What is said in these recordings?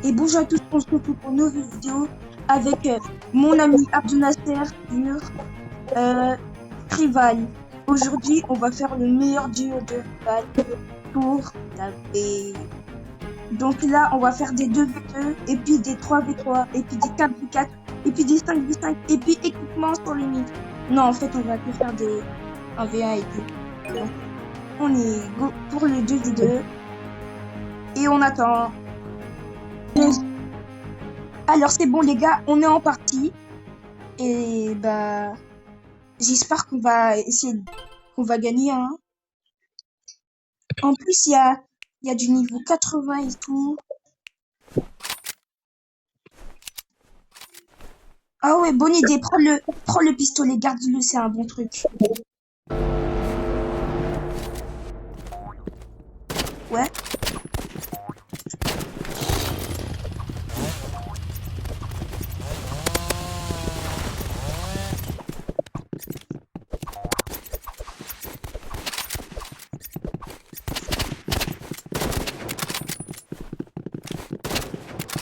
Et bonjour à tous, on se retrouve pour une nouvelle vidéo avec mon ami Abdunasser sur Rival. Aujourd'hui, on va faire le meilleur duo de Rival pour taper. Donc là, on va faire des 2v2, et puis des 3v3, et puis des 4v4, et puis des 5v5, et puis équipement sur limite. Non, en fait, on va que faire des 1v1 et tout. Donc, on est go pour le 2v2. Et on attend. Alors c'est bon les gars, on est en partie. Et bah j'espère qu'on va essayer qu'on va gagner hein. En plus il y a du niveau 80 et tout. Ah ouais, bonne idée, prends le pistolet, garde-le, c'est un bon truc. Ouais.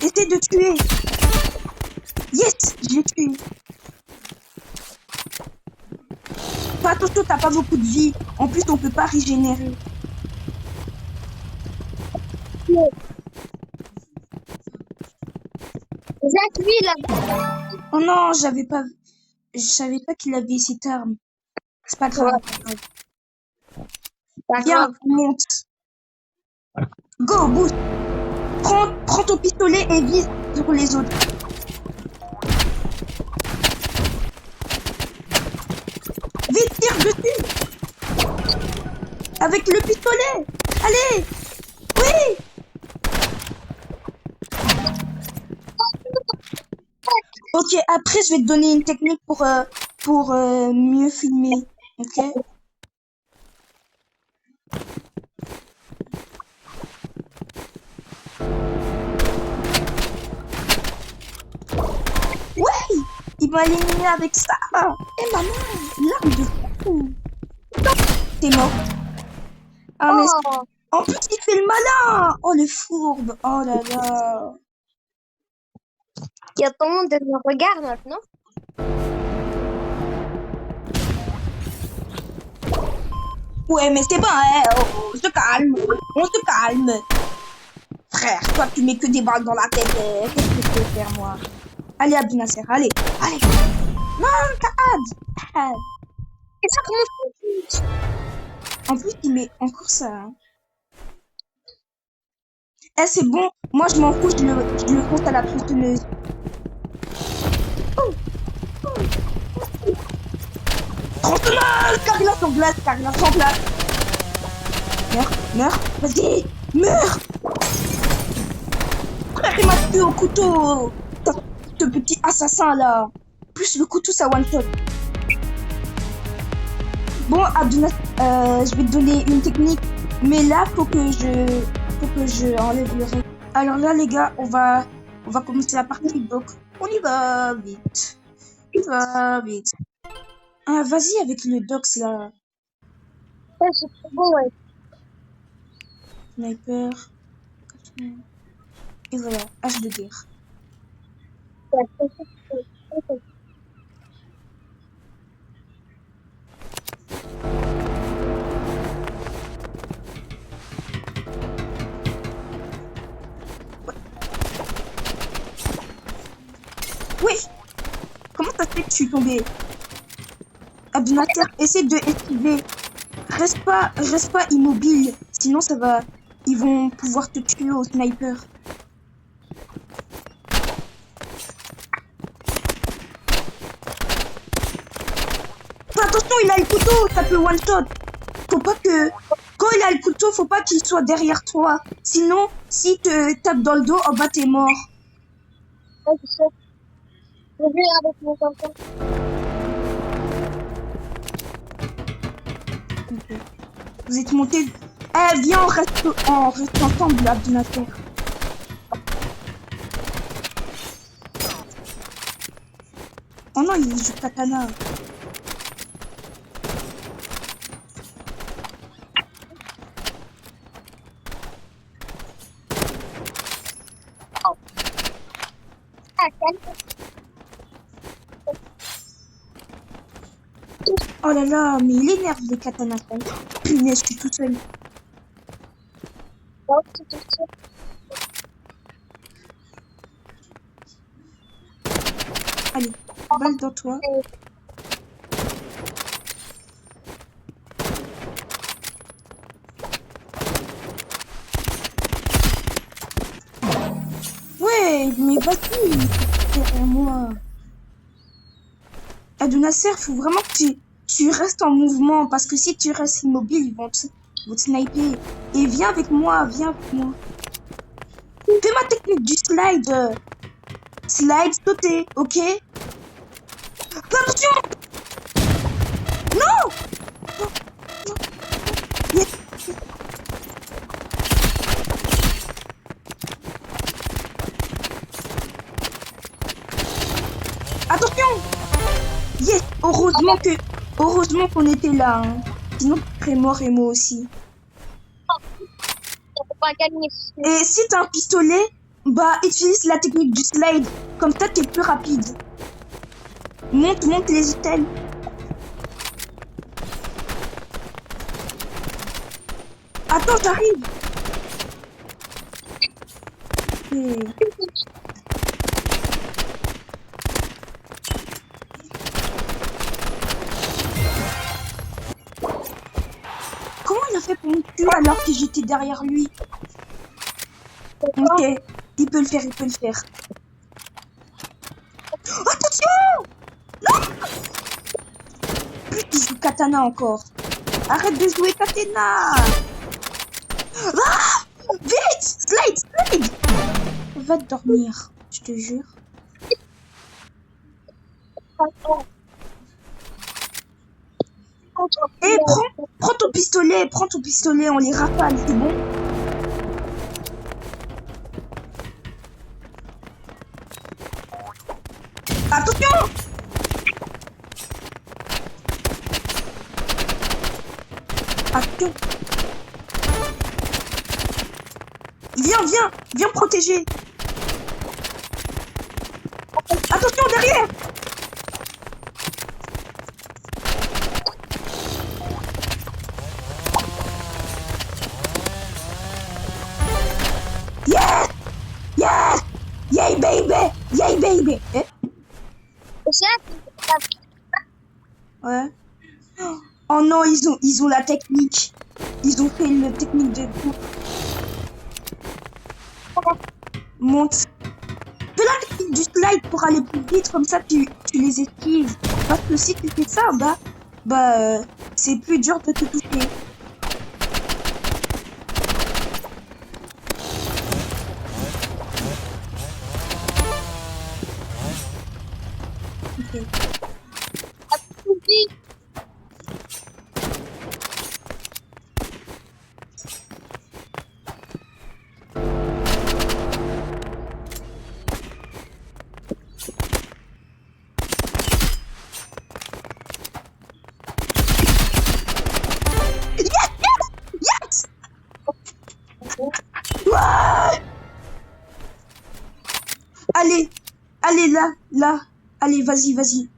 Essaye de tuer. Yes, je l'ai tué. Fais attention, t'as pas beaucoup de vie. En plus, on peut pas régénérer. Lui, là. Oh non, je savais pas qu'il avait cette arme. C'est pas grave. Pas Viens, grave. on monte. Go, boost. Prends ton pistolet et vise sur les autres. Vite, tire dessus. Avec le pistolet. Allez. Oui. Ok, après je vais te donner une technique pour mieux filmer. Ok. Ouais. Il m'a éliminé avec ça. Eh maman, l'arme de fou. T'es mort. Ah mais Oh, en plus il fait le malin. Oh le fourbe. Oh là là. il y a tout le monde qui me regarde maintenant. Ouais, mais c'est bon, hein. On se calme. On se calme. Frère, toi, tu mets que des balles dans la tête. Qu'est-ce que je peux faire, moi? Allez, Abdunasser, allez. Allez. Non, Kaad. Et ça commence. En plus, il met encore ça. Hein. Eh, c'est bon. Moi, je m'en fous. Je le fonce à la tronçonneuse. Tronçonneuse! Carglass sur glace. Carglass sur glace. Meurs. Vas-y. Meurs. Frère, il m'a tué au couteau. Ce petit assassin là. Plus le couteau, ça one shot. Bon, Abdunasser, je vais te donner une technique, mais là, faut que je enlève le reste. Alors là, les gars, on va commencer la partie, donc on y va vite. Ah, vas-y avec le dox là. Ouais, c'est trop bon, ouais. Sniper. Et voilà, hache de guerre. Ouais, c'est. Oui. Comment ça se fait que je suis tombé? Abdunasser, essaie de esquiver. Reste pas immobile, sinon ça va. Ils vont pouvoir te tuer au sniper. Fais attention, il a le couteau, ça peut one shot. Faut pas que. Quand il a le couteau, faut pas qu'il soit derrière toi. Sinon, si te tape dans le dos, en bas t'es mort. Ouais, c'est ça. Je vais avec mon enfant. Okay. Vous êtes montés. Eh, viens, on reste ensemble, Abdunasser. Oh non, il joue katana. Ah, calme. Oh là là, mais il énerve les katanas. Punaise, je suis tout seul. Donc, c'est tout ça. Allez, balle dans toi. Ouais, mais vas-y, derrière moi. Adonasser, faut vraiment que tu restes en mouvement, parce que si tu restes immobile, vont te sniper. Et viens avec moi, viens avec moi. Fais ma technique du slide. Slide, sauter, ok? Attention! Non! Yes. Attention! Yes! Heureusement qu'on était là. Hein. Sinon, tu serais mort et moi aussi. On peut pas gagner. Et si t'as un pistolet, bah utilise la technique du slide. Comme ça, t'es plus rapide. Monte les étals. Attends, j'arrive. Et... Comment il a fait pour me tuer alors que j'étais derrière lui? Ok, il peut le faire, il peut le faire. Attention! Non! Plus il joue katana encore. Arrête de jouer katana! Ah! Vite! Slide! Va dormir, je te jure. Et prends ton pistolet, on les rafale, c'est bon? Attention! Attention! Viens protéger! Attention derrière! Yes! Yes! Yay baby! Yay baby! Eh? Ouais. Oh non, ils ont la technique. Ils ont fait une technique de coup. Monte. Fais la technique du slide pour aller plus vite, comme ça tu les esquives. Parce que si tu fais ça, c'est plus dur de te toucher. Ok. Ouais. Allez, là. Allez, vas-y.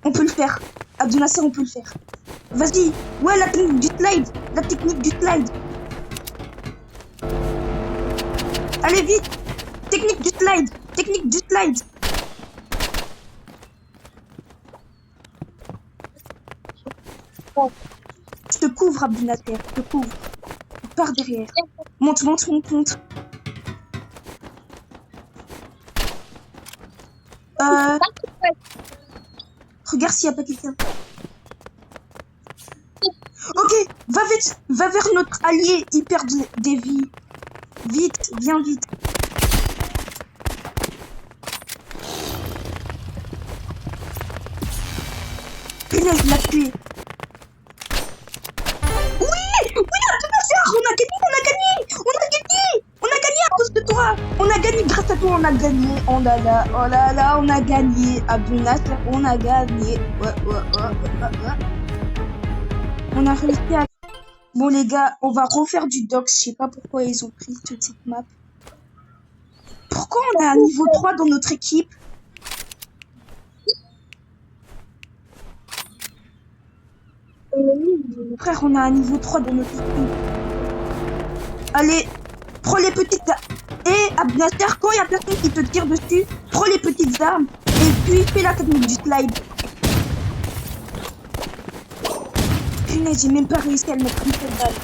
On peut le faire. Abdunasser, on peut le faire. Vas-y. Ouais, la technique du slide. Allez, vite. Technique du slide. Je te couvre, Abdunasser. Je te couvre. Par derrière. Monte. Regarde s'il n'y a pas quelqu'un. Ok, va vers notre allié, il perd des vies. Vite, viens vite. Punaise, il l'a tué. Oui, on a gagné à cause de toi. On a gagné grâce à toi, on a gagné. Oh là là, on a gagné. Abdunasser, on a gagné. Ouais. On a réussi à... Bon les gars, on va refaire du dox. Je sais pas pourquoi ils ont pris toute cette map. pourquoi on a un niveau 3 dans notre équipe? Frère, on a un niveau 3 dans notre équipe. Allez, prends les petites... Et Abnaster, quand il y a personne qui te tire dessus, prends les petites armes et puis fais la technique du slide. Punaise, j'ai même pas réussi à le mettre une seule balle.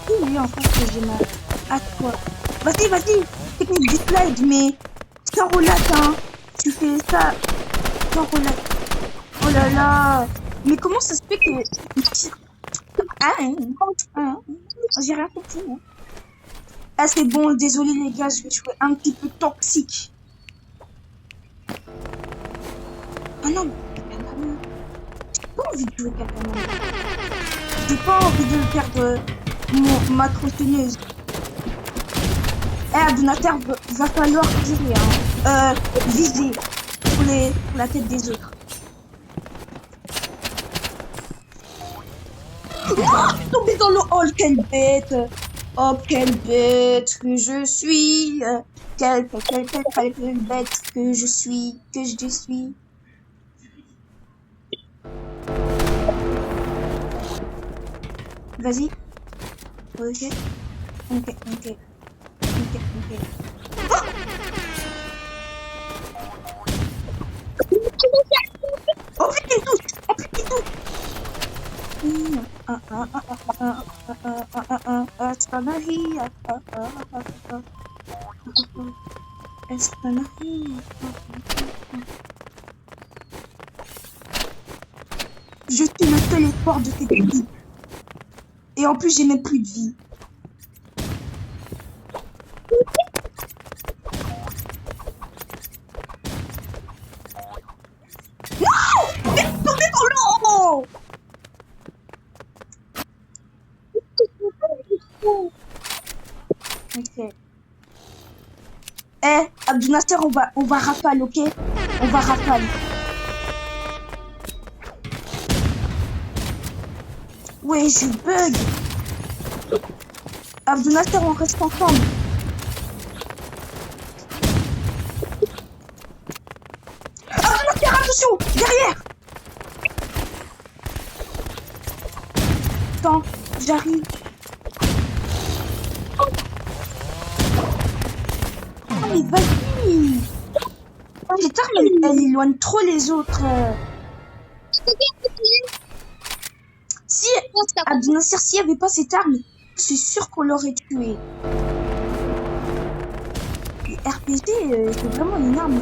C'est lui en face que j'ai mal. À toi. Vas-y, vas-y. Technique du slide, mais sans relate, hein. Tu fais ça sans relate. Oh là là. Mais comment ça se fait que... J'ai rien compris. Hein. Ah, c'est bon, désolé les gars, je vais jouer un petit peu toxique. Ah non, j'ai pas envie de jouer Katana. J'ai pas envie de perdre ma tronçonneuse. Eh, Abdonater, va falloir tirer, hein. Viser pour la tête des autres. Oh, je suis tombée dans le hall, quelle bête! Oh, quelle bête que je suis! Quelle bête que je suis! Vas-y. Ok. Oh, putain, tout! Oh, putain, tout! Je suis le seul espoir de cette équipe. Et en plus, j'ai même plus de vie. Non! Mais tombez dans l'eau! Ok. Eh, Abdonaster, on va rafale, ok? On va rafale. Ouais, je bug. Abdonaster, on reste ensemble. Abdonaster, attention! Derrière! Attends, j'arrive. Oh, mais vas-y! Cette arme, elle éloigne trop les autres. Si Abdonaster, s'il n'y avait pas cette arme, c'est sûr qu'on l'aurait tué. Le RPG, c'est vraiment une arme.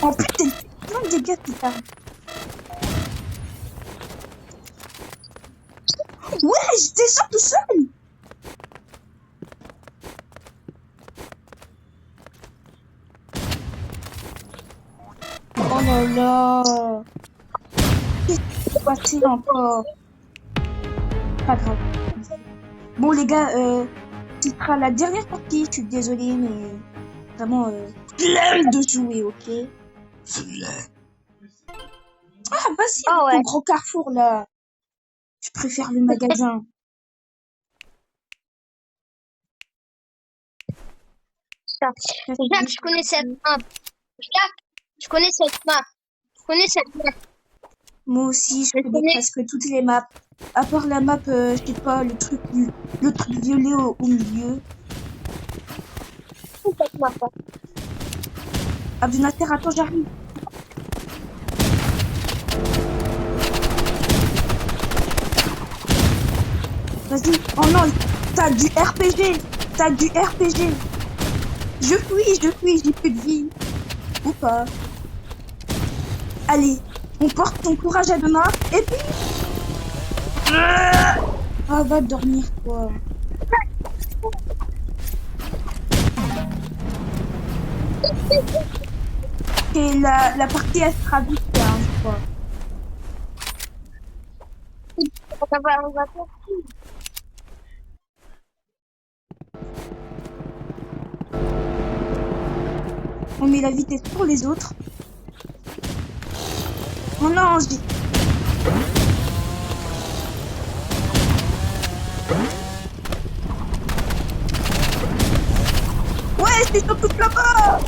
En plus, t'as plein de dégâts cette arme. Ouais, je descends tout seul. Oh là là. Qu'est-ce qui s'est passé encore? Pas grave. Bon les gars, ce sera la dernière partie. Je suis désolée, mais vraiment flemme de jouer, ok? Ah vas-y, Ah ouais. ton gros carrefour là. Je préfère le magasin. Jacques, je connais cette map. Jacques, je connais cette map. Je connais cette map. Moi aussi, je connais presque toutes les maps. À part la map, je sais pas, le truc violet au milieu. Cette map. Abdonaster, attends, j'arrive. Vas-y. Oh non, t'as du RPG. T'as du RPG. Je fuis, j'ai plus de vie. Ou pas. Allez, on porte ton courage à demain. Et puis... Ah, va dormir, quoi. Et la partie, elle sera vite, hein, je crois. On va faire. On met la vitesse pour les autres. Oh non, j'ai... c'est surtout là-bas.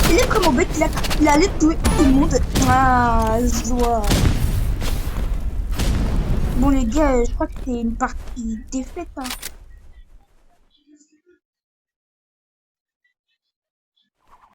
Il est vraiment bête, il allait tuer tout le monde. Ah, joie. Bon les gars, je crois que c'est une partie défaite. Hein.